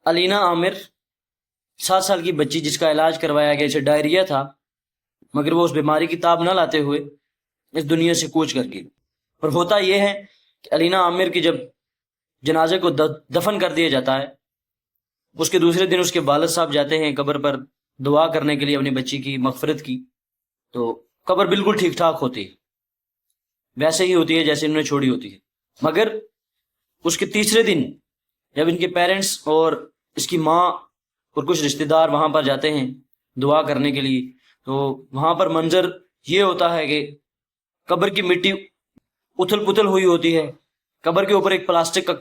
علینا عامر 7 سال کی بچی جس کا علاج کروایا گیا، اسے ڈائریا تھا، مگر وہ اس بیماری کی تاب نہ لاتے ہوئے اس دنیا سے کوچ کر گئی۔ اور ہوتا یہ ہے کہ علینا عامر کی جب جنازے کو دفن کر دیا جاتا ہے، اس کے دوسرے دن اس کے والد صاحب جاتے ہیں قبر پر دعا کرنے کے لیے اپنی بچی کی مغفرت کی، تو قبر بالکل ٹھیک ٹھاک ہوتی ہے، ویسے ہی ہوتی ہے جیسے انہوں نے چھوڑی ہوتی ہے۔ مگر اس کے تیسرے دن جب ان کے پیرنٹس اور اس کی ماں اور کچھ رشتہ دار وہاں پر جاتے ہیں دعا کرنے کے لیے، تو وہاں پر منظر یہ ہوتا ہے کہ قبر کی مٹی اتھل پتھل ہوئی ہوتی ہے، قبر کے اوپر ایک پلاسٹک کا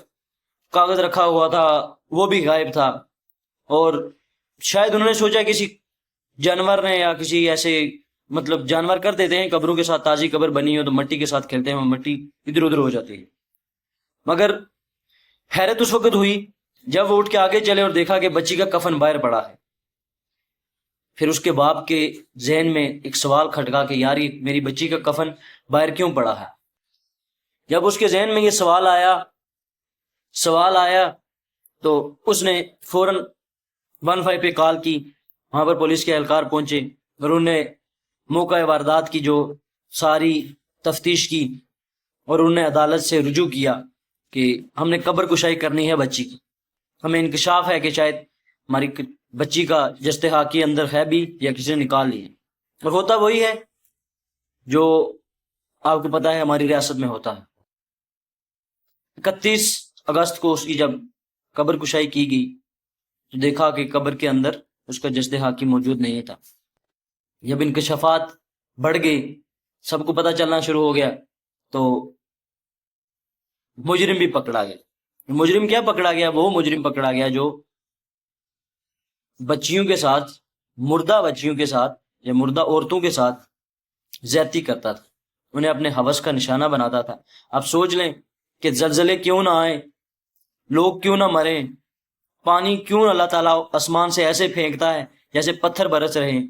کاغذ رکھا ہوا تھا، وہ بھی غائب تھا، اور شاید انہوں نے سوچا کسی جانور نے یا کسی ایسے جانور کر دیتے ہیں قبروں کے ساتھ، تازی قبر بنی ہو تو مٹی کے ساتھ کھیلتے ہیں، مٹی ادھر ادھر ہو جاتی ہے۔ مگر حیرت اس وقت ہوئی جب وہ اٹھ کے آگے چلے اور دیکھا کہ بچی کا کفن باہر پڑا ہے۔ پھر اس کے باپ کے ذہن میں ایک سوال کھٹکا کہ یار یہ میری بچی کا کفن باہر کیوں پڑا ہے؟ جب اس کے ذہن میں یہ سوال آیا تو اس نے فوراً 15 پہ کال کی، وہاں پر پولیس کے اہلکار پہنچے اور انہوں نے موقع واردات کی جو ساری تفتیش کی، اور انہوں نے عدالت سے رجوع کیا کہ ہم نے قبر کشائی کرنی ہے بچی کی، ہمیں انکشاف ہے کہ شاید ہماری بچی کا جست حاکی اندر ہے بھی یا کسی نے نکال لی ہے۔ اور ہوتا وہی ہے جو آپ کو پتا ہے ہماری ریاست میں ہوتا ہے۔ 31 اگست کو اس کی جب قبر کشائی کی گئی تو دیکھا کہ قبر کے اندر اس کا جسد حاکی موجود نہیں تھا۔ جب انکشافات بڑھ گئی، سب کو پتہ چلنا شروع ہو گیا، تو مجرم بھی پکڑا گیا۔ مجرم کیا پکڑا گیا؟ وہ مجرم پکڑا گیا جو بچیوں کے ساتھ، مردہ بچیوں کے ساتھ یا مردہ عورتوں کے ساتھ زیادتی کرتا تھا، انہیں اپنے ہوس کا نشانہ بناتا تھا۔ آپ سوچ لیں کہ زلزلے کیوں نہ آئیں، لوگ کیوں نہ مریں، پانی کیوں اللہ تعالیٰ آسمان سے ایسے پھینکتا ہے جیسے پتھر برس رہے ہیں،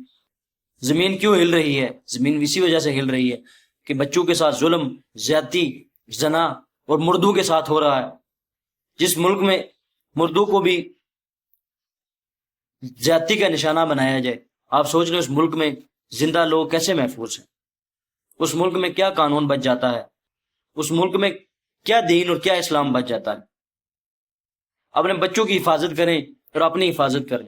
زمین کیوں ہل رہی ہے؟ زمین اسی وجہ سے ہل رہی ہے کہ بچوں کے ساتھ ظلم، زیادتی، زنا اور مردوں کے ساتھ ہو رہا ہے۔ جس ملک میں مردوں کو بھی زیادتی کا نشانہ بنایا جائے، آپ سوچ لیں اس ملک میں زندہ لوگ کیسے محفوظ ہیں، اس ملک میں کیا قانون بچ جاتا ہے، اس ملک میں کیا دین اور کیا اسلام بچ جاتا ہے۔ اپنے بچوں کی حفاظت کریں اور اپنی حفاظت کریں۔